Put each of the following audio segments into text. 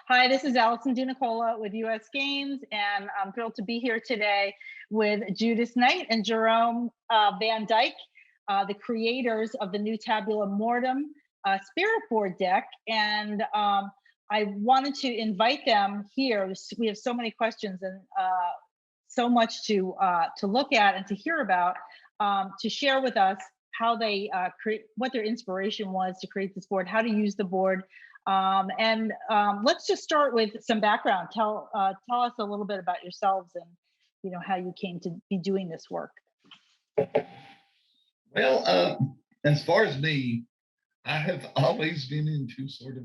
Hi, this is Allison DiNicola with US Games, and I'm thrilled to be here today with Judas Knight and Jerome VanDyke, the creators of the new Tabula Mortem spirit board deck. And I wanted to invite them here. We have so many questions and so much to look at and to hear about, to share with us how they create, what their inspiration was to create this board, how to use the board. Let's just start with some background. Tell us a little bit about yourselves and how you came to be doing this work. Well, as far as me, I have always been into sort of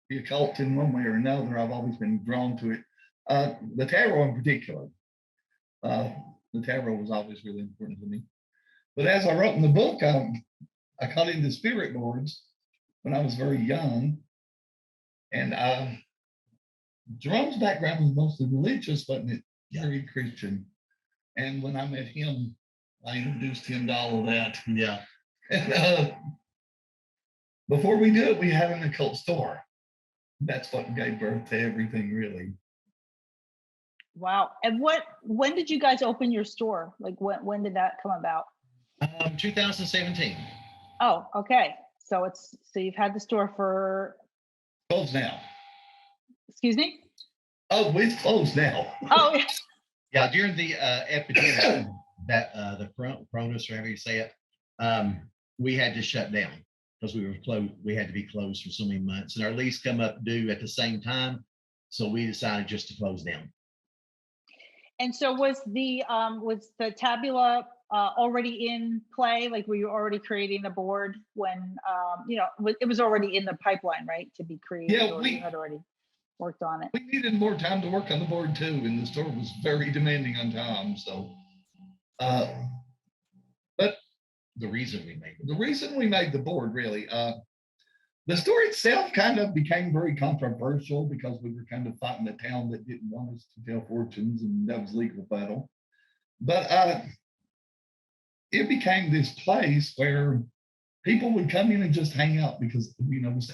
the occult in one way or another. I've always been drawn to it. The tarot in particular. The tarot was always really important to me. But as I wrote in the book, I got into spirit boards when I was very young. And Jerome's background was mostly religious, wasn't it? Very Christian. And when I met him, I introduced him to all of that. Yeah. And before we do it, we had an occult store. That's what gave birth to everything, really. Wow. And when did you guys open your store? Like when did that come about? 2017. Oh, okay. So you've had the store for Closed now. Excuse me? Oh, it's closed now. Oh, Yeah, during the epidemic, that the Cronus, or however you say it, we had to shut down because we were closed. We had to be closed for so many months, and our lease come up due at the same time, so we decided just to close down. And so was the Tabula already in play? Like, were you already creating the board when it was already in the pipeline, right, to be created? Yeah, we had already worked on it. We needed more time to work on the board too, and the store was very demanding on time. So, but The reason we made the board really, the store itself kind of became very controversial because we were kind of fighting a town that didn't want us to tell fortunes, and that was legal battle. But it became this place where people would come in and just hang out because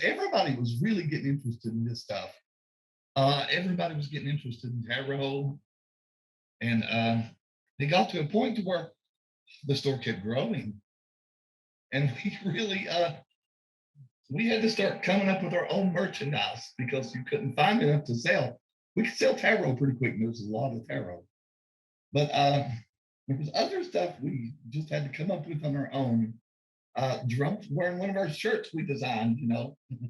everybody was really getting interested in this stuff. Everybody was getting interested in tarot, and it got to a point to where the store kept growing, and we really we had to start coming up with our own merchandise because you couldn't find enough to sell. We could sell tarot pretty quick, and there was a lot of tarot, but there was other stuff we just had to come up with on our own. Jerome's wearing one of our shirts we designed,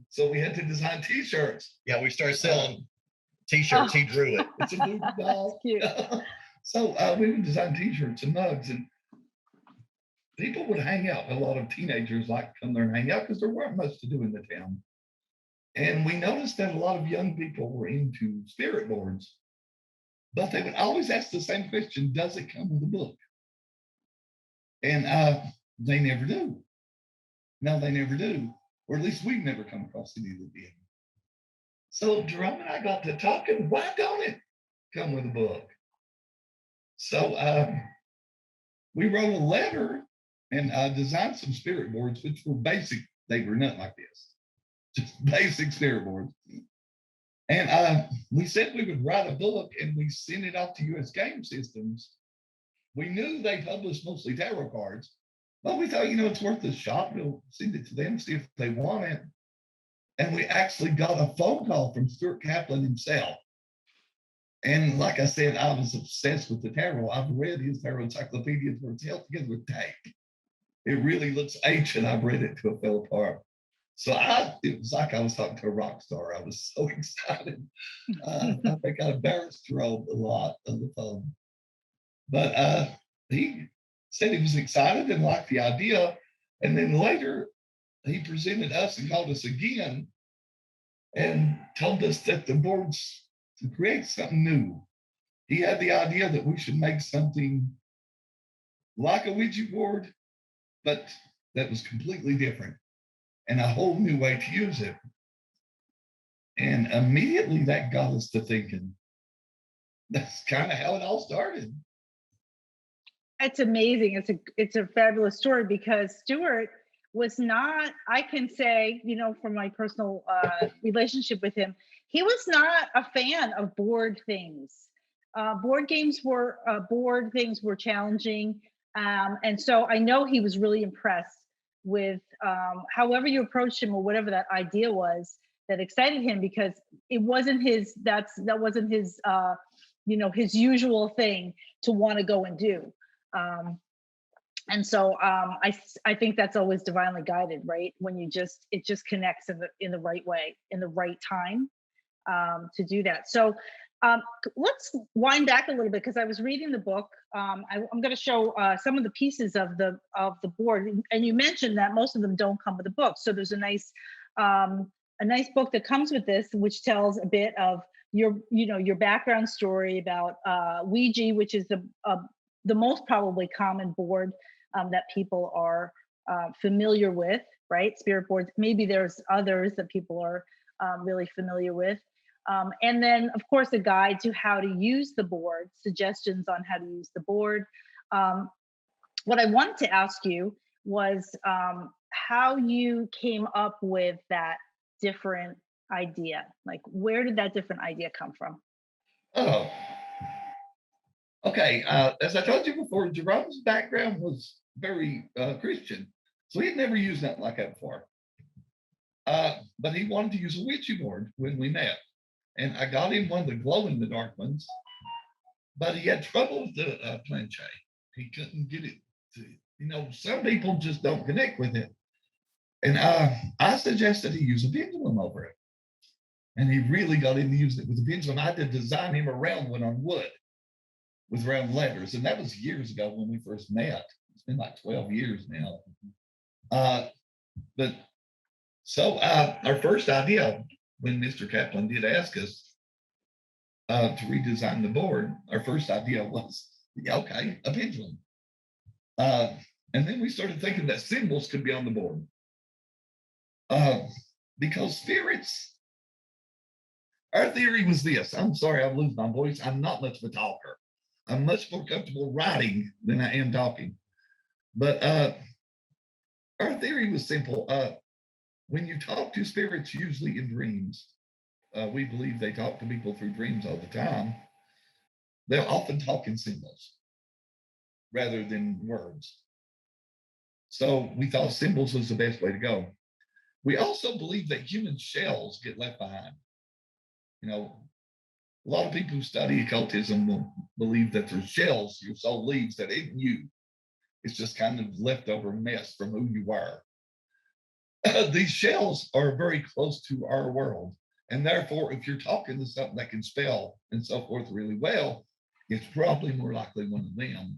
so we had to design T-shirts. Yeah, we started selling T-shirts. He drew it. It's a blue doll. Cute. So we would design T-shirts and mugs, and people would hang out. A lot of teenagers like to come there and hang out because there weren't much to do in the town. And we noticed that a lot of young people were into spirit boards, but they would always ask the same question: does it come with a book? And they never do. No, they never do, or at least we've never come across any that did. So Jerome and I got to talking. Why don't it come with a book? So we wrote a letter and designed some spirit boards, which were basic. They were nothing like this, just basic spirit boards. And we said we would write a book, and we sent it off to US Game Systems. We knew they published mostly tarot cards, but we thought, it's worth a shot. We'll send it to them, see if they want it. And we actually got a phone call from Stuart Kaplan himself. And like I said, I was obsessed with the tarot. I've read his tarot encyclopedia where it's held together with tape. It really looks ancient. I've read it till it fell apart. So it was like I was talking to a rock star. I was so excited. I think I embarrassed Jerome a lot on the phone. But he said he was excited and liked the idea. And then later, he presented us and called us again and told us that the boards, to create something new. He had the idea that we should make something like a Ouija board, but that was completely different and a whole new way to use it. And immediately that got us to thinking. That's kind of how it all started. It's amazing. It's a fabulous story because Stuart was not, I can say, from my personal relationship with him, he was not a fan of board things. Board things were challenging. And so I know he was really impressed with however you approached him or whatever that idea was that excited him, because it wasn't that wasn't his his usual thing to want to go and do. And so I think that's always divinely guided, right? When it just connects in the right way, in the right time to do that. So let's wind back a little bit, because I was reading the book. I'm going to show some of the pieces of the board, and you mentioned that most of them don't come with a book. So there's a nice book that comes with this, which tells a bit of your background story about Ouija, which is the most probably common board that people are familiar with, right? Spirit boards. Maybe there's others that people are really familiar with. And then, of course, a guide to how to use the board, suggestions on how to use the board. What I wanted to ask you was how you came up with that different idea. Like, where did that different idea come from? Oh, okay. As I told you before, Jerome's background was very Christian, so he had never used nothing like that before. But he wanted to use a Ouija board when we met. And I got him one of the glow-in-the-dark ones, but he had trouble with the planchette. He couldn't get it to, some people just don't connect with it. And I suggested he use a pendulum over it. And he really got into using it with the pendulum. I had to design him a round one on wood with round letters. And that was years ago when we first met. It's been like 12 years now. But so our first idea, when Mr. Kaplan did ask us to redesign the board, our first idea was, okay, a pendulum. And then we started thinking that symbols could be on the board. Because spirits, our theory was this. I'm sorry, I'm losing my voice. I'm not much of a talker. I'm much more comfortable writing than I am talking. But our theory was simple. When you talk to spirits, usually in dreams, we believe they talk to people through dreams all the time. They'll often talk in symbols rather than words. So we thought symbols was the best way to go. We also believe that human shells get left behind. A lot of people who study occultism will believe that there's shells your soul leaves that isn't you. It's just kind of leftover mess from who you are. These shells are very close to our world. And therefore, if you're talking to something that can spell and so forth really well, it's probably more likely one of them.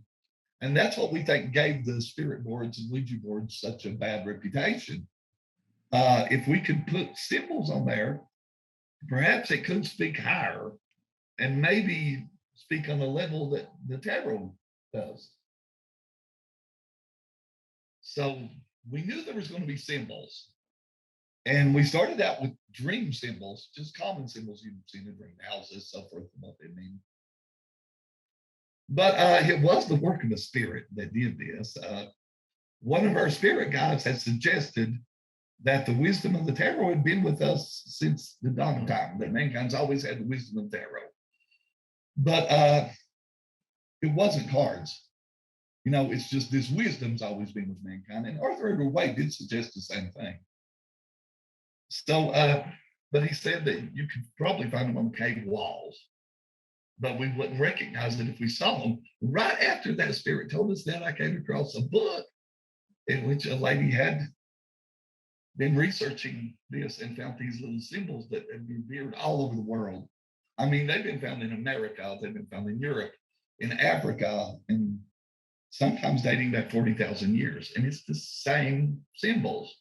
And that's what we think gave the spirit boards and Ouija boards such a bad reputation. If we could put symbols on there, perhaps it could speak higher and maybe speak on the level that the tarot does. So we knew there was going to be symbols. And we started out with dream symbols, just common symbols you've seen in dream houses, so forth, and what they mean. But it was the work of the spirit that did this. One of our spirit guides had suggested that the wisdom of the tarot had been with us since the dawn of time, that mankind's always had the wisdom of tarot. But it wasn't cards. It's just this wisdom's always been with mankind. And Arthur Edward White did suggest the same thing. So, but he said that you could probably find them on cave walls, but we wouldn't recognize it if we saw them. Right after that spirit told us that, I came across a book in which a lady had been researching this and found these little symbols that had been appeared all over the world. I mean, they've been found in America, they've been found in Europe, in Africa, and sometimes dating back 40,000 years. And it's the same symbols.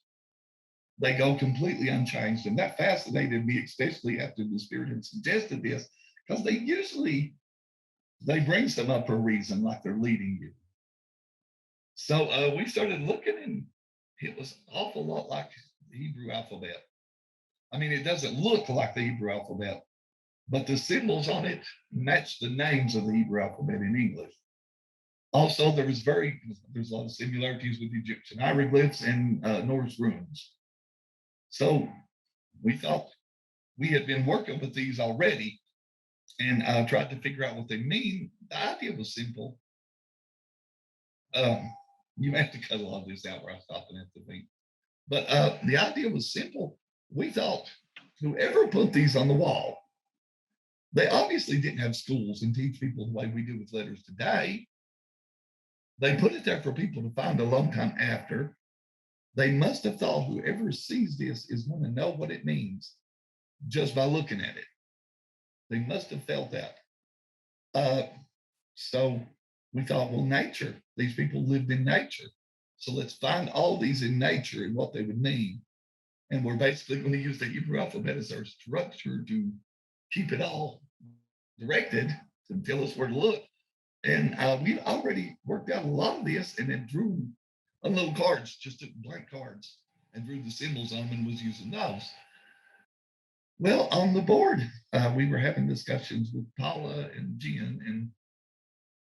They go completely unchanged. And that fascinated me, especially after the spirit had suggested this, because they bring some up for a reason, like they're leading you. So we started looking, and it was an awful lot like the Hebrew alphabet. I mean, it doesn't look like the Hebrew alphabet, but the symbols on it match the names of the Hebrew alphabet in English. Also, there's a lot of similarities with Egyptian hieroglyphs and Norse runes. So we thought, we had been working with these already and tried to figure out what they mean. The idea was simple. You have to cut a lot of this out where I stop and have to think. But the idea was simple. We thought whoever put these on the wall, they obviously didn't have schools and teach people the way we do with letters today. They put it there for people to find a long time after. They must have thought whoever sees this is going to know what it means just by looking at it. They must have felt that. So we thought, well, nature, these people lived in nature. So let's find all these in nature and what they would mean. And we're basically going to use the Hebrew alphabet as our structure to keep it all directed to tell us where to look. And we already worked out a lot of this and then drew on little cards, just took blank cards and drew the symbols on them and was using those. Well, on the board, we were having discussions with Paula and Jen and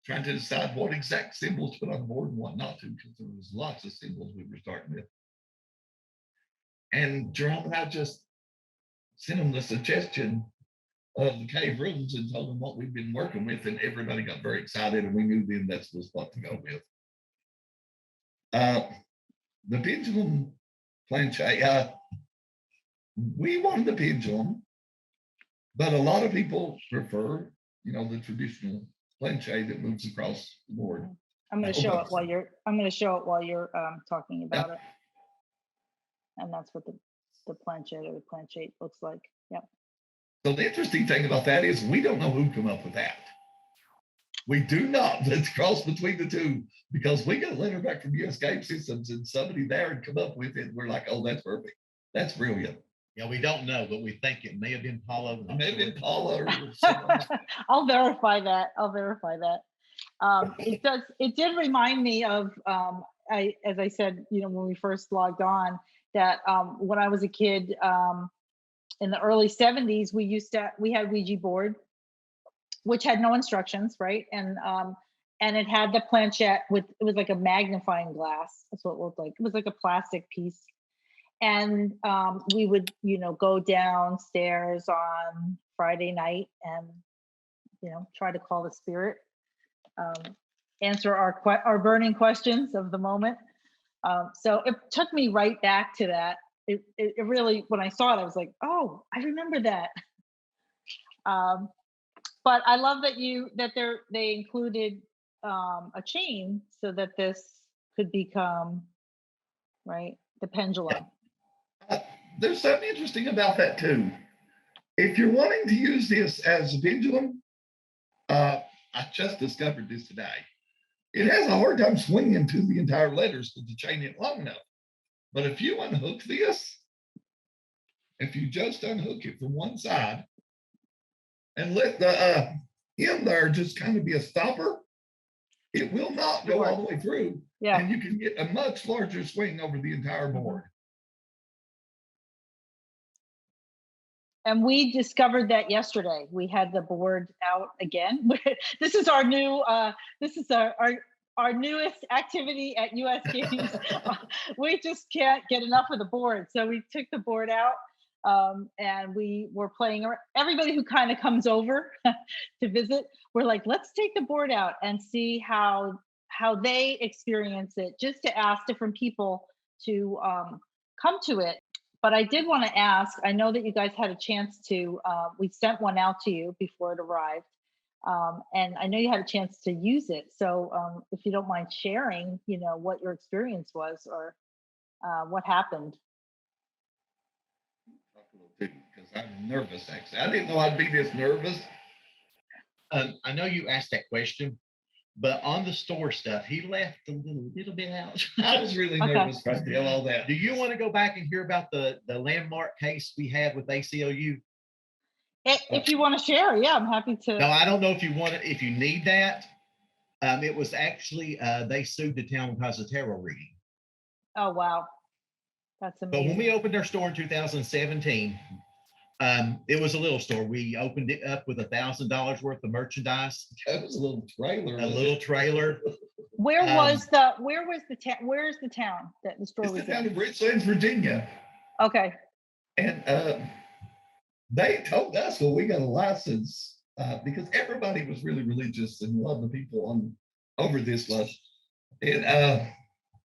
trying to decide what exact symbols to put on the board and what not to, because there was lots of symbols we were starting with. And Jerome and I just sent them the suggestion of the cave rooms and told them what we've been working with, and everybody got very excited, and we knew then that's was what to go with. The pendulum planchette, we wanted the pendulum, but a lot of people prefer, the traditional planchette that moves across the board. I'm going to show it while you're talking about it. And that's what the planchette or the planchette looks like. Yep. So the interesting thing about that is we don't know who came up with that. We do not. Let's cross between the two, because we got a letter back from US Game Systems and somebody there had come up with it. We're like, oh, that's perfect. That's brilliant. Yeah, we don't know, but we think it may have been Paula. It may have been Paula or someone. I'll verify that. It did remind me of, as I said, when we first logged on, that when I was a kid in the early 70s, we had Ouija board, which had no instructions, right? And it had the planchette it was like a magnifying glass. That's what it looked like. It was like a plastic piece. And we would, go downstairs on Friday night and, try to call the spirit, answer our burning questions of the moment. So it took me right back to that. It really, when I saw it, I was like, oh, I remember that. But I love that they included a chain so that this could become, right, the pendulum. There's something interesting about that too. If you're wanting to use this as a pendulum, I just discovered this today. It has a hard time swinging to the entire letters because the chain isn't long enough. But if you unhook this, if you just unhook it from one side and let the end there just kind of be a stopper, it will not go all the way through. Yeah. And you can get a much larger swing over the entire board. And we discovered that yesterday. We had the board out again. This is our new. This is our newest activity at US Games. We just can't get enough of the board, so we took the board out, and we were playing. Everybody who kind of comes over to visit, we're like, let's take the board out and see how they experience it, just to ask different people to come to it. But I did want to ask, I know that you guys had a chance to, we sent one out to you before it arrived. And I know you had a chance to use it. So if you don't mind sharing, what your experience was or what happened. Because I'm nervous, actually. I didn't know I'd be this nervous. I know you asked that question, but on the store stuff, he left a little bit out. I was really nervous to tell all that. Do you want to go back and hear about the landmark case we had with ACLU? If you want to share, yeah, I'm happy to. No, I don't know if you want it, if you need that. It was actually, they sued the town because of tarot reading. Oh, wow. That's amazing. But when we opened our store in 2017, it was a little store. We opened it up with $1,000 worth of merchandise. That was a little trailer. A little trailer. Where is the town that the store was in? It's down in Richlands, Virginia. Okay. And they told us when we got a license, because everybody was really religious and loved the people on over this lust. And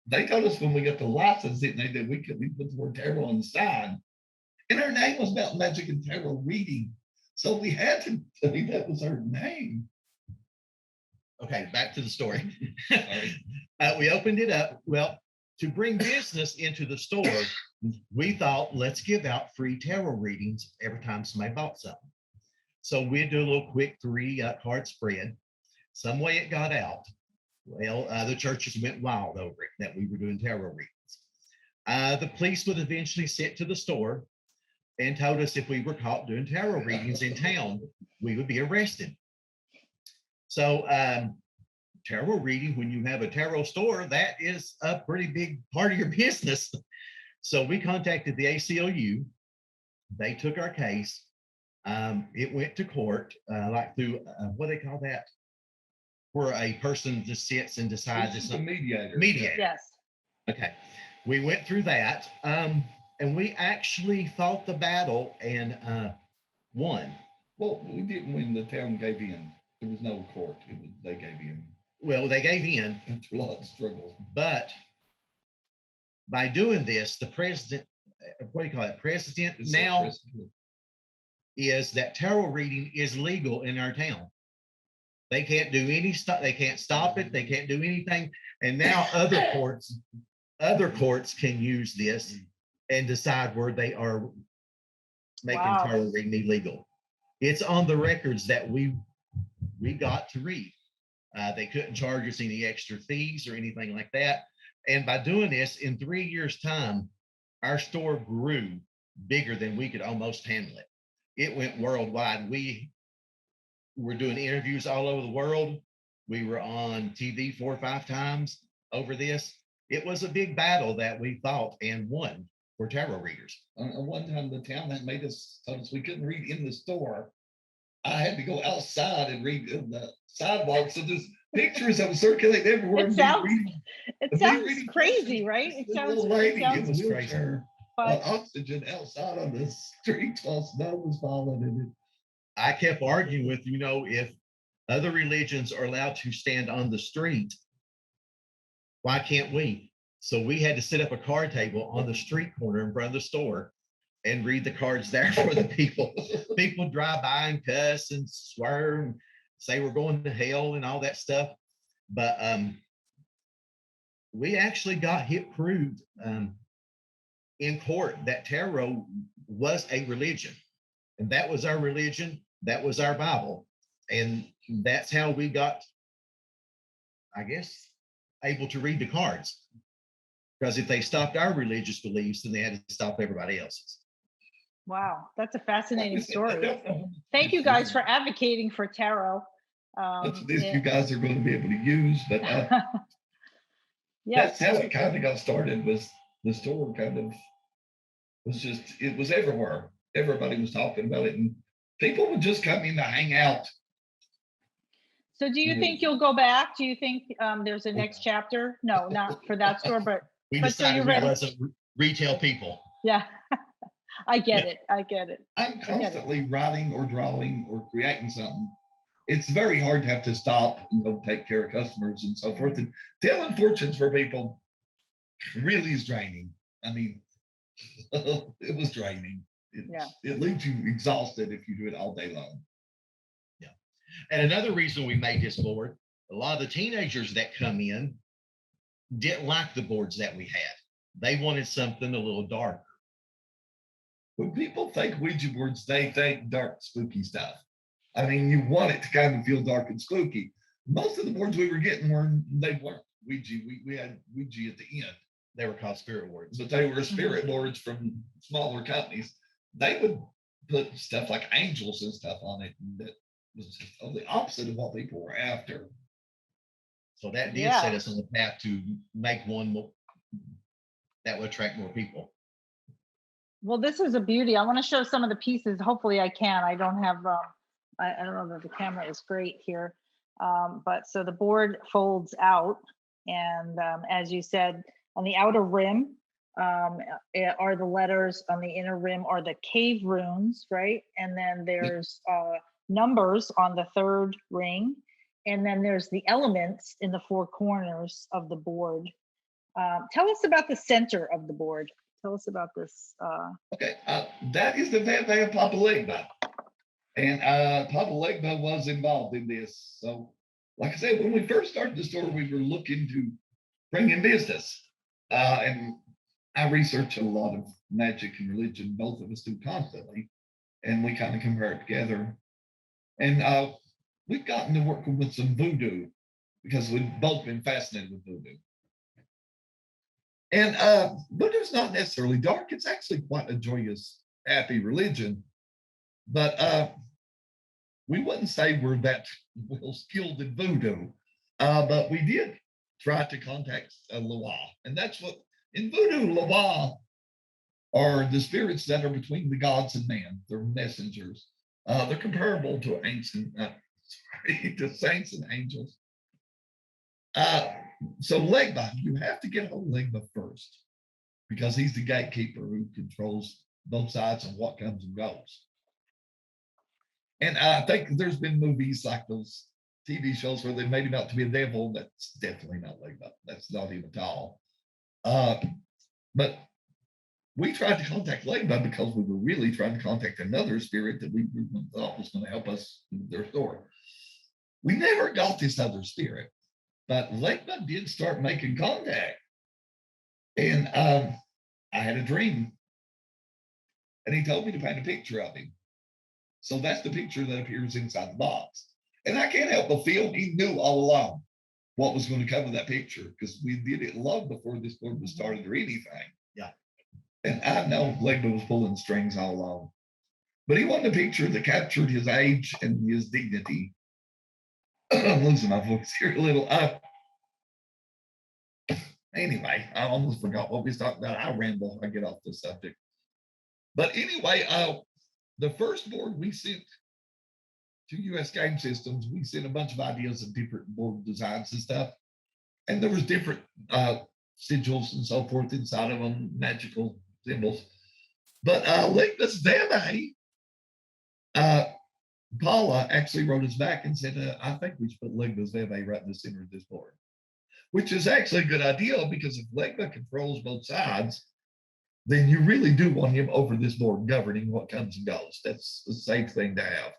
they told us when we got the license, didn't they, that we could put the word tarot on the side. And her name was about magic and tarot reading. So we had to say that was her name. Okay, back to the story. We opened it up. Well, to bring business into the store, we thought, let's give out free tarot readings every time somebody bought something. So we'd do a little quick 3-card spread. Some way it got out. Well, the churches went wild over it, that we were doing tarot readings. The police would eventually sit to the store and told us if we were caught doing tarot readings in town, we would be arrested. So tarot reading, when you have a tarot store, that is a pretty big part of your business. So we contacted the ACLU. They took our case. It went to court, like through, what do they call that? Where a person just sits and decides. It's a mediator. Mediator. Yes. Okay. We went through that. And we actually fought the battle and won. Well, we didn't win. The town gave in. There was no court. They gave in. Well, they gave in. After a lot of struggles. But by doing this, the president, what do you call it? President now is that tarot reading is legal in our town. They can't do any stuff. They can't stop it. They can't do anything. And now other courts can use this and decide where they are making tarot reading illegal. It's on the records that we got to read. They couldn't charge us any extra fees or anything like that. And by doing this, in 3 years' time, our store grew bigger than we could almost handle it. It went worldwide. We were doing interviews all over the world. We were on TV 4 or 5 times over this. It was a big battle that we fought and won for tarot readers. One time the town that made us told us we couldn't read in the store. I had to go outside and read in the sidewalk. So there's pictures that were circulating everywhere. It sounds crazy, right? It sounds lady in the wheelchair on oxygen outside on the street while snow was falling in it. I kept arguing with, if other religions are allowed to stand on the street, why can't we? So we had to set up a card table on the street corner in front of the store and read the cards there for the people. People drive by and cuss and swear and say we're going to hell and all that stuff. But we actually got proved in court that tarot was a religion. And that was our religion. That was our Bible. And that's how we got, I guess, able to read the cards. Because if they stopped our religious beliefs, then they had to stop everybody else's. Wow, that's a fascinating story. Thank you guys for advocating for tarot. You guys are going to be able to use, but yes. That's how it kind of got started. Was the store it was everywhere. Everybody was talking about it, and people would just come in to hang out. So do you think you'll go back? Do you think there's a next chapter? No, not for that store, but we decided we wasn't retail people. Yeah. I get it. I'm constantly writing or drawing or creating something. It's very hard to have to stop and take care of customers and so forth. And telling fortunes for people really is draining. I mean, it was draining. It leaves you exhausted if you do it all day long. Yeah. And another reason we made this board, a lot of the teenagers that come in didn't like the boards that we had. They wanted something a little darker. When people think Ouija boards, they think dark, spooky stuff. I mean, you want it to kind of feel dark and spooky. Most of the boards we were getting weren't Ouija. We had Ouija at the end. They were called spirit boards. But they were spirit boards from smaller companies. They would put stuff like angels and stuff on it. And that was just the opposite of what people were after. So that did set us on the path to make one more that would attract more people. Well, this is a beauty. I want to show some of the pieces. Hopefully I can. I don't have, I don't know that the camera is great here. But so the board folds out. And as you said, on the outer rim, are the letters on the inner rim are the cave runes, right? And then there's numbers on the third ring. And then there's the elements in the four corners of the board. Tell us about the center of the board. Tell us about this. Okay, that is the Van Papa Legba. And Papa Legba was involved in this. So, like I said, when we first started the store, we were looking to bring in business. And I research a lot of magic and religion, both of us do constantly. And we kind of compare it together. And we've gotten to working with some voodoo because we've both been fascinated with voodoo. And voodoo's not necessarily dark. It's actually quite a joyous, happy religion. But we wouldn't say we're that well skilled in voodoo. But we did try to contact Loa. And that's what, in voodoo, Loa are the spirits that are between the gods and man. They're messengers. They're comparable to ancient, to saints and angels. So Legba, you have to get hold of Legba first because he's the gatekeeper who controls both sides of what comes and goes. And I think there's been movies like those TV shows where they made him out to be a devil. That's definitely not Legba. That's not him at all. But we tried to contact Legba because we were really trying to contact another spirit that we thought was going to help us in their store. We never got this other spirit. But Legba did start making contact. And I had a dream. And he told me to paint a picture of him. So that's the picture that appears inside the box. And I can't help but feel he knew all along what was going to come with that picture because we did it long before this board was started or anything. Yeah. And I know Legba was pulling strings all along. But he wanted a picture that captured his age and his dignity. I'm losing my voice here a little. Anyway, I almost forgot what we was talking about. I ramble. I get off the subject. But anyway, the first board we sent to US Game Systems, we sent a bunch of ideas of different board designs and stuff. And there was different sigils and so forth inside of them, magical symbols. But Legba's Veve, Paula actually wrote us back and said, I think we should put Legba's Veve right in the center of this board, which is actually a good idea because if Legba controls both sides, then you really do want him over this board governing what comes and goes. That's a safe thing to have.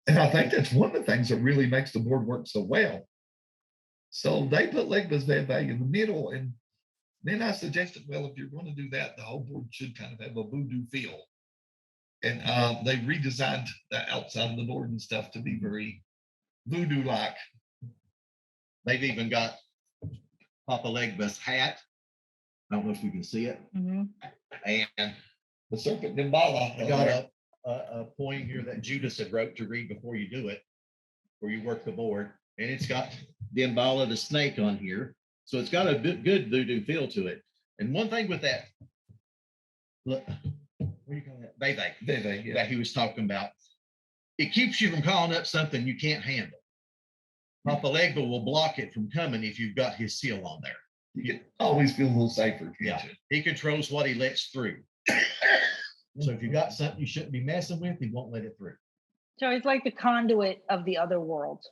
And I think that's one of the things that really makes the board work so well. So they put Legba's Veve in the middle. And then I suggested, well, if you're going to do that, the whole board should kind of have a voodoo feel. And they redesigned the outside of the board and stuff to be very voodoo-like. They've even got Papa Legba's hat. I don't know if you can see it. Mm-hmm. And the serpent Nimbala. I got a point here that Judas had wrote to read before you do it, where you work the board. And it's got Nimbala the snake on here. So it's got a good voodoo feel to it. And one thing with that, look, what do you call that? Veve, yeah. That he was talking about. It keeps you from calling up something you can't handle. Papa Legba will block it from coming if you've got his seal on there. You can always feel a little safer. Yeah, he controls what he lets through. So if you got something you shouldn't be messing with, he won't let it through. So he's like the conduit of the other world.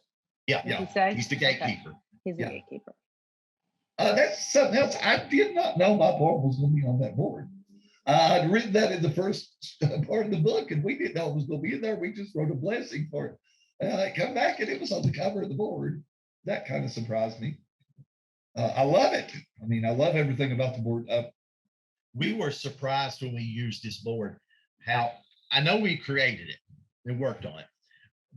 Yeah, You say? He's the gatekeeper. Okay. He's the gatekeeper. That's something else. I did not know my board was going to be on that board. I'd written that in the first part of the book, and we didn't know it was going to be in there. We just wrote a blessing for it. I come back, and it was on the cover of the board. That kind of surprised me. I love it. I mean, I love everything about the board. We were surprised when we used this board, how I know we created it and worked on it,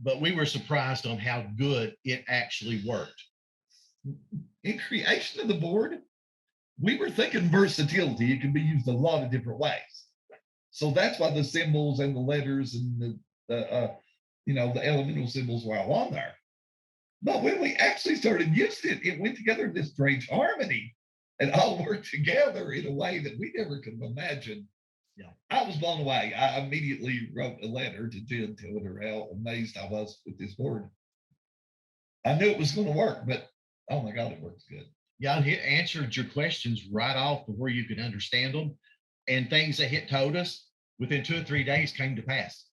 but we were surprised on how good it actually worked. In creation of the board, we were thinking versatility. It can be used a lot of different ways. So that's why the symbols and the letters and the elemental symbols were all on there. But when we actually started using it, it went together in this strange harmony and all worked together in a way that we never could have imagined. Yeah, I was blown away. I immediately wrote a letter to Jen telling her how amazed I was with this board. I knew it was going to work, but oh my God, it works good. Y'all answered your questions right off before you could understand them. And things that Hit told us within 2 or 3 days came to pass.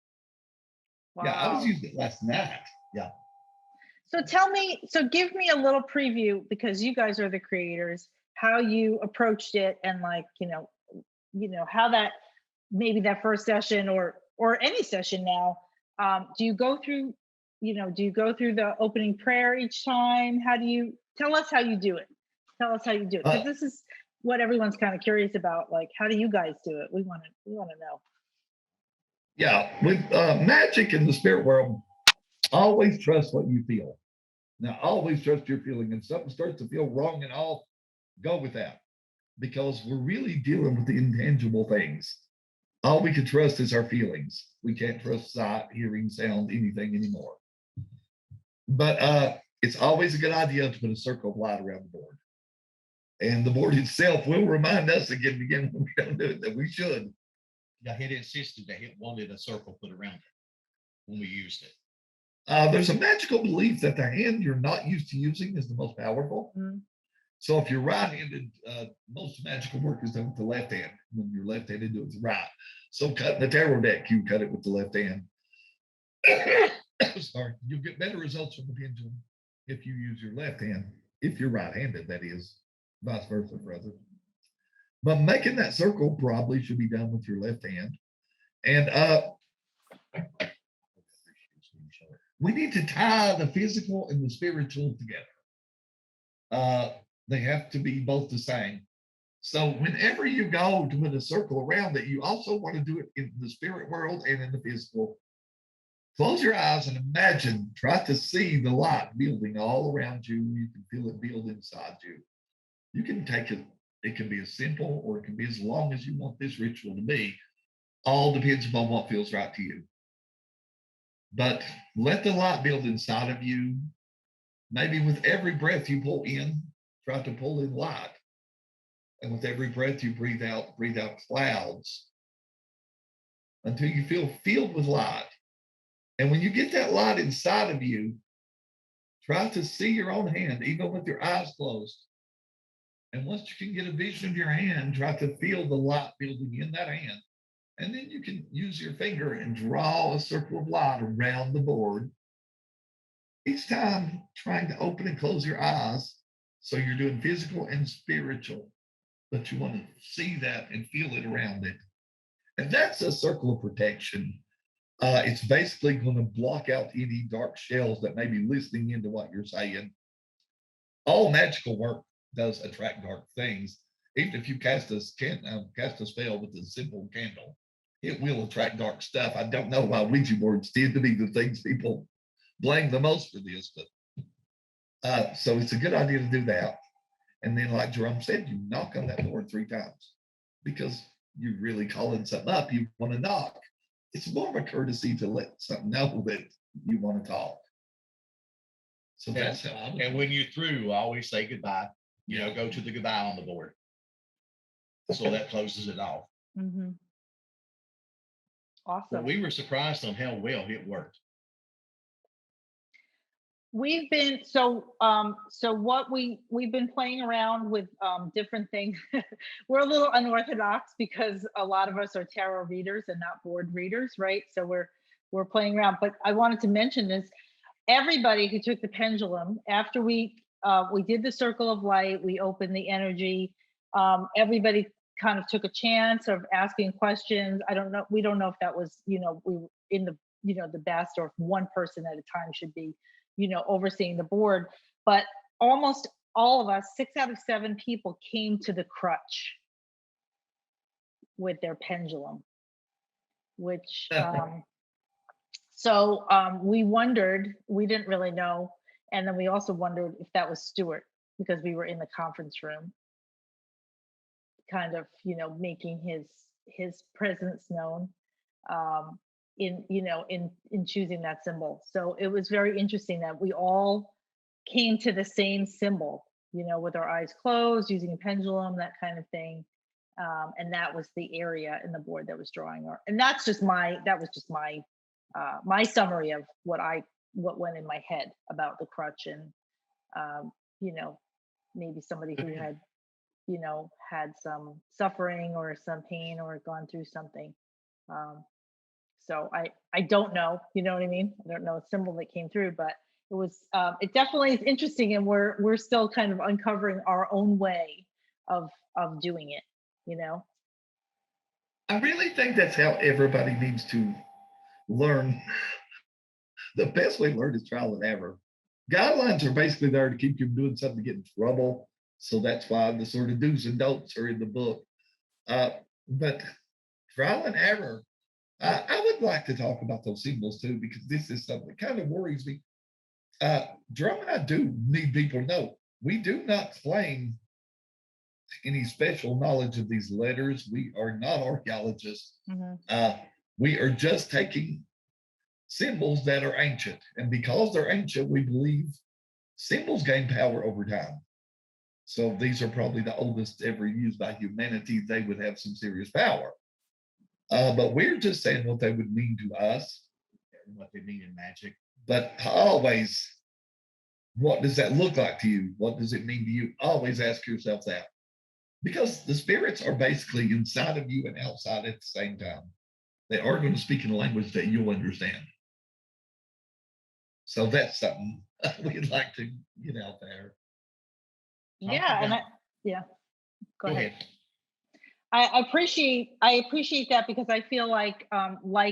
Yeah, I was Wow. using it last night. Yeah. So give me a little preview, because you guys are the creators, how you approached it, and like, how that, maybe that first session or any session now, do you go through the opening prayer each time? How do you tell us how you do it? Tell us how you do it, because this is what everyone's kind of curious about. Like, how do you guys do it? We want to know. Yeah, with magic in the spirit world, always trust what you feel. Now, always trust your feeling. If something starts to feel wrong and off, go with that, because we're really dealing with the intangible things. All we can trust is our feelings. We can't trust sight, hearing, sound, anything anymore. But it's always a good idea to put a circle of light around the board. And the board itself will remind us again and again when we don't do it that we should. Yeah, Hit insisted that Hit wanted a circle put around it when we used it. There's a magical belief that the hand you're not used to using is the most powerful. Mm-hmm. So if you're right-handed, most magical work is done with the left hand. When you're left-handed, do it with the right. So cutting the tarot deck, you cut it with the left hand. Sorry, you'll get better results from the pendulum if you use your left hand. If you're right-handed, that is, vice versa, brother. But making that circle probably should be done with your left hand. And we need to tie the physical and the spiritual together. They have to be both the same. So whenever you go to put a circle around it, you also want to do it in the spirit world and in the physical. Close your eyes and imagine, try to see the light building all around you. You can feel it build inside you. You can take it, it can be as simple or it can be as long as you want this ritual to be. All depends upon what feels right to you. But let the light build inside of you. Maybe with every breath you pull in, try to pull in light. And with every breath you breathe out clouds until you feel filled with light. And when you get that light inside of you, try to see your own hand, even with your eyes closed. And once you can get a vision of your hand, try to feel the light building in that hand. And then you can use your finger and draw a circle of light around the board. Each time trying to open and close your eyes. So you're doing physical and spiritual, but you want to see that and feel it around it. And that's a circle of protection. It's basically going to block out any dark shells that may be listening into what you're saying. All magical work does attract dark things. Even if you cast a spell with a simple candle, it will attract dark stuff. I don't know why Ouija boards tend to be the things people blame the most for this, but so it's a good idea to do that. And then, like Jerome said, you knock on that board 3 times because you're really calling something up. You want to knock. It's more of a courtesy to let something know that you want to talk. So that's how I would. And when you're through, always say goodbye. Go to the goodbye on the board. So that closes it off. Mm-hmm. Awesome. But we were surprised on how well it worked. We've been we've been playing around with different things. We're a little unorthodox because a lot of us are tarot readers and not board readers, right? So we're playing around. But I wanted to mention this. Everybody who took the pendulum, after we did the circle of light, we opened the energy. Everybody kind of took a chance of asking questions. I don't know. We don't know if that was, we were in the, the best, or if one person at a time should be, overseeing the board. But almost all of us, 6 out of 7 people, came to the crutch with their pendulum, which we wondered, we didn't really know. And then we also wondered if that was Stuart, because we were in the conference room, kind of, making his presence known in choosing that symbol. So it was very interesting that we all came to the same symbol, with our eyes closed, using a pendulum, that kind of thing. And that was the area in the board that was drawing and that was just my summary of what went in my head about the crutch and maybe somebody who had, had some suffering or some pain or gone through something. So I don't know, you know what I mean? I don't know a symbol that came through, but it was it definitely is interesting, and we're still kind of uncovering our own way of doing it, I really think that's how everybody needs to learn. The best way to learn is trial and error. Guidelines are basically there to keep you from doing something to get in trouble. So that's why the sort of do's and don'ts are in the book. But trial and error, I would like to talk about those symbols too, because this is something that kind of worries me. Jerome and I do need people to know we do not claim any special knowledge of these letters. We are not archaeologists. We are just taking symbols that are ancient. And because they're ancient, we believe symbols gain power over time. So these are probably the oldest ever used by humanity. They would have some serious power. But we're just saying what they would mean to us. And what they mean in magic. But always, what does that look like to you? What does it mean to you? Always ask yourself that. Because the spirits are basically inside of you and outside at the same time. They are going to speak in a language that you'll understand. So that's something we'd like to get out there. Yeah, go ahead. I appreciate that, because I feel like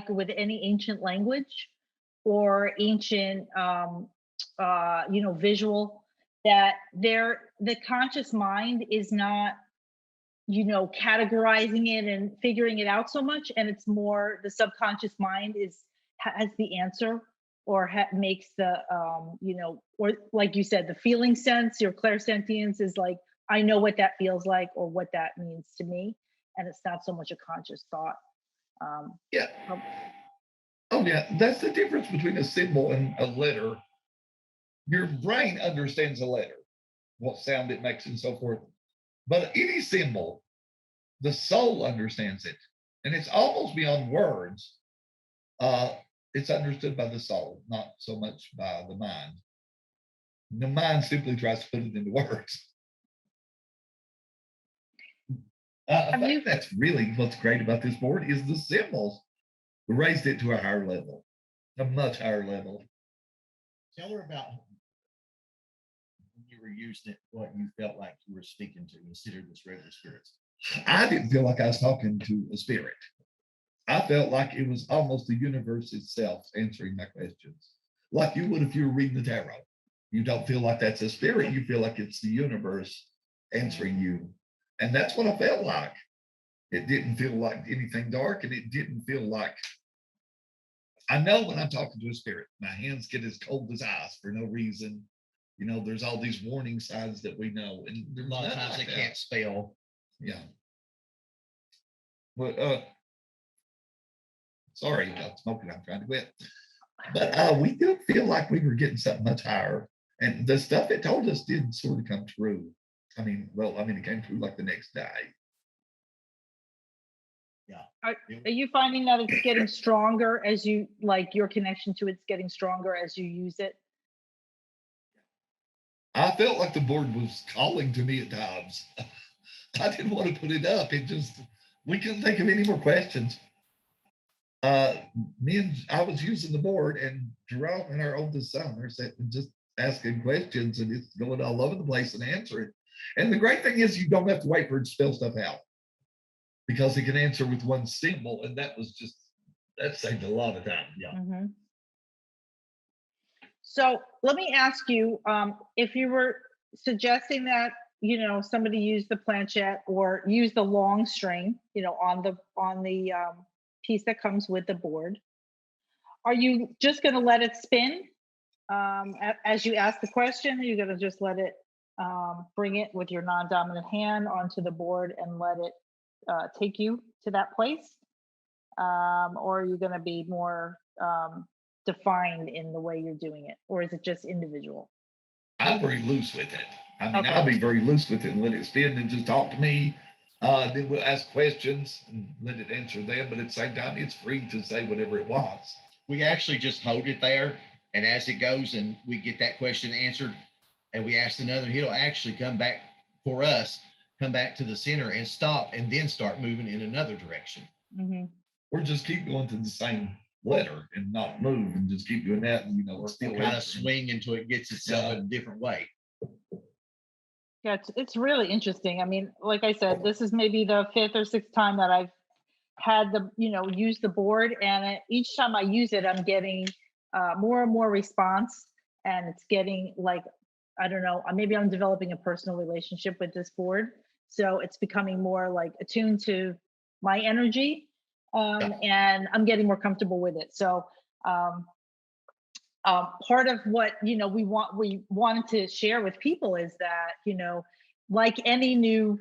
with any ancient language or ancient visual, that the conscious mind is not categorizing it and figuring it out so much, and it's more the subconscious mind has the answer, or makes the or like you said, the feeling sense, your clairsentience is like, I know what that feels like or what that means to me, and it's not so much a conscious thought. Yeah. Oh yeah, that's the difference between a symbol and a letter. Your brain understands a letter, what sound it makes and so forth. But any symbol, the soul understands it. And it's almost beyond words. It's understood by the soul, not so much by the mind. The mind simply tries to put it into words. I think that's really what's great about this board is the symbols raised it to a higher level, a much higher level. Tell her about when you were using it, what you felt like you were speaking to, considered this regular spirits. I didn't feel like I was talking to a spirit. I felt like it was almost the universe itself answering my questions, like you would if you were reading the tarot. You don't feel like that's a spirit. You feel like it's the universe answering you. And that's what I felt like. It didn't feel like anything dark, and it didn't feel like, I know when I'm talking to a spirit, my hands get as cold as ice for no reason. There's all these warning signs that we know. And a lot of times they can't spell. Yeah. But sorry about smoking, I'm trying to quit. But we did feel like we were getting something much higher. And the stuff it told us did sort of come true. It came true like the next day. Yeah. Are you finding that it's getting stronger as you, like, your connection to it's getting stronger as you use it? I felt like the board was calling to me at times. I didn't want to put it up. We couldn't think of any more questions. I was using the board, and Jerome and our oldest son are sitting just asking questions, and it's going all over the place and answering. And the great thing is you don't have to wait for it to spell stuff out, because it can answer with one symbol, and that saved a lot of time. Yeah. Mm-hmm. So let me ask you, if you were suggesting that somebody use the planchette or use the long string, on the piece that comes with the board, are you just going to let it spin as you ask the question? Are you going to just let it bring it with your non-dominant hand onto the board and let it take you to that place? Or are you going to be more defined in the way you're doing it, or is it just individual? I'm very loose with it. Okay. I'll be very loose with it and let it spin and just talk to me. Then we'll ask questions and let it answer them, but at the same time, it's free to say whatever it wants. We actually just hold it there, and as it goes and we get that question answered, and we asked another, he'll actually come back for us, come back to the center and stop and then start moving in another direction. Mm-hmm. Or just keep going to the same letter and not move and just keep doing that. And, Or it's still kind of swing until it gets itself in a different way. Yeah, it's really interesting. I mean, like I said, this is maybe the 5th or 6th time that I've had use the board, and each time I use it, I'm getting more and more response, and it's getting like, I don't know, maybe I'm developing a personal relationship with this board, so it's becoming more like attuned to my energy, and I'm getting more comfortable with it. So part of what we wanted to share with people is that like any new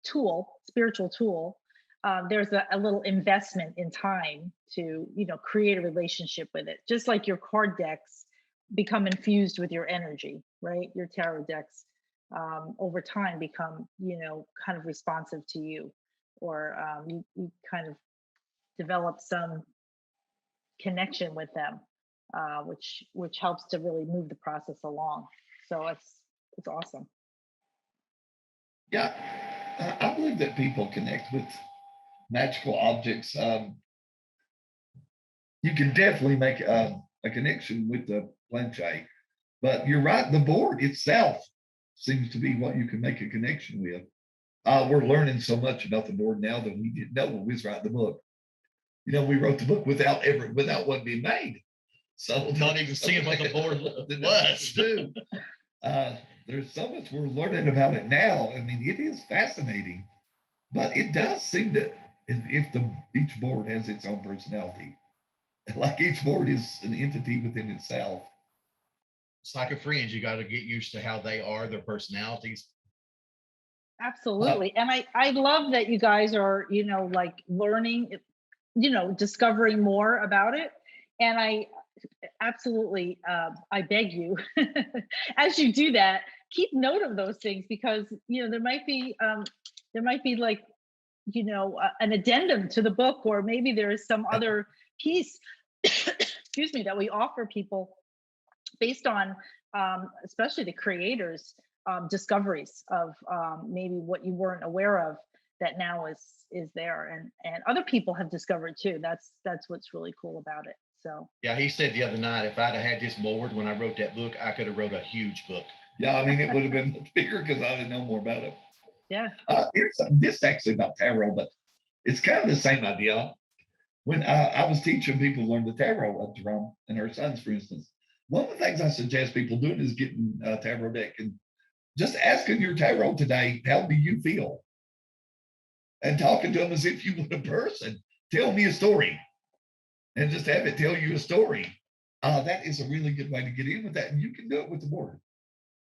spiritual tool, there's a little investment in time to create a relationship with it, just like your card decks become infused with your energy, right? Your tarot decks over time become kind of responsive to you, or you kind of develop some connection with them, which helps to really move the process along. So it's awesome. Yeah, I believe that people connect with magical objects. You can definitely make a connection with the planchette, but you're right. The board itself seems to be what you can make a connection with. We're learning so much about the board now that we didn't know when we was writing the book. We wrote the book without what being made. So not even seeing what the board was. There's so much we're learning about it now. I mean, it is fascinating, but it does seem that if each board has its own personality, like each board is an entity within itself. It's like a friend. You got to get used to how they are, their personalities. Absolutely. And I love that you guys are, like learning, discovering more about it. And I absolutely, I beg you, as you do that, keep note of those things, because, there might be like, an addendum to the book, or maybe there is some other piece, excuse me, that we offer people based on, especially the creators, discoveries of maybe what you weren't aware of that now is there, and other people have discovered too. That's what's really cool about it. So yeah, he said the other night, if I'd have had this board when I wrote that book, I could have wrote a huge book. Yeah, I mean, it would have been much bigger because I didn't know more about it. Yeah. This actually about tarot, but it's kind of the same idea. When I was teaching people to learn the tarot of Jerome and her sons, for instance, one of the things I suggest people doing is getting a tarot deck and just asking your tarot today, how do you feel? And talking to them as if you were a person. Tell me a story. And just have it tell you a story. That is a really good way to get in with that. And you can do it with the board.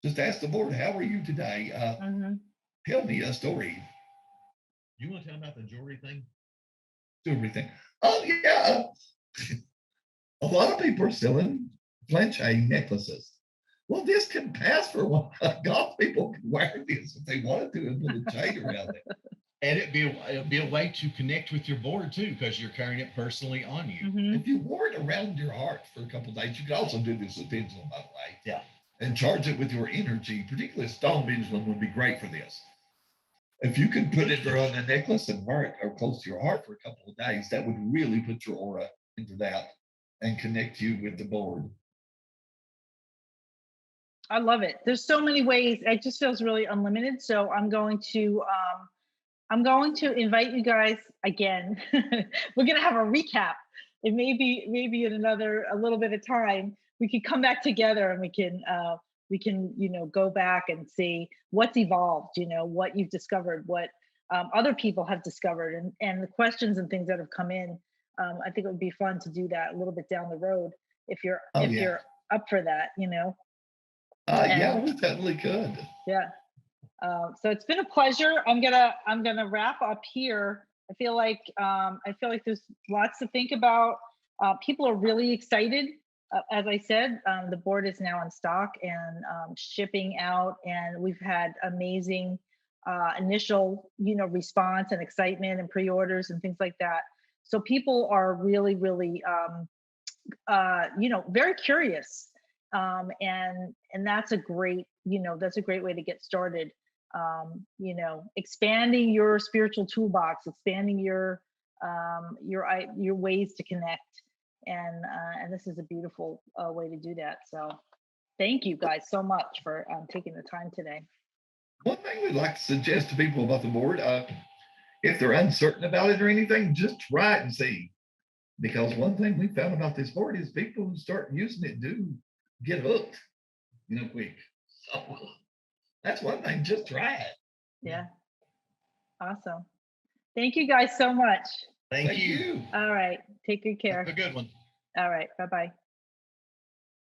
Just ask the board, how are you today? Tell me a story. You want to tell about the jewelry thing? Jewelry thing. Oh, yeah. A lot of people are selling planchette necklaces. Well, this can pass for one. Golf people can wear this if they wanted to and put a chain around it. And it'd be a way to connect with your board too, because you're carrying it personally on you. If you wore it around your heart for a couple of days, you could also do this with pendulum, by the way. Yeah. And charge it with your energy. Particularly a stone pendulum would be great for this. If you could put it on a necklace and wear it or close to your heart for a couple of days, that would really put your aura into that and connect you with the board. I love it. There's so many ways. It just feels really unlimited. So I'm going to invite you guys again. We're going to have a recap. It maybe in a little bit of time, we could come back together and we can go back and see what's evolved, what you've discovered, what other people have discovered, and the questions and things that have come in. I think it would be fun to do that a little bit down the road if you're up for that, Yeah, we definitely could. Yeah. So it's been a pleasure. I'm gonna wrap up here. I feel like there's lots to think about. People are really excited. As I said, the board is now in stock and shipping out, and we've had amazing initial response and excitement and pre-orders and things like that. So people are really very curious, and And that's a great, that's a great way to get started. Expanding your spiritual toolbox, expanding your ways to connect. And this is a beautiful way to do that. So thank you guys so much for taking the time today. One thing we'd like to suggest to people about the board, if they're uncertain about it or anything, just try it and see. Because one thing we found about this board is people who start using it do get hooked, quick. So that's one thing, just try it. Yeah. Awesome. Thank you guys so much. Thank you. All right. Take good care. Have a good one. All right. Bye-bye.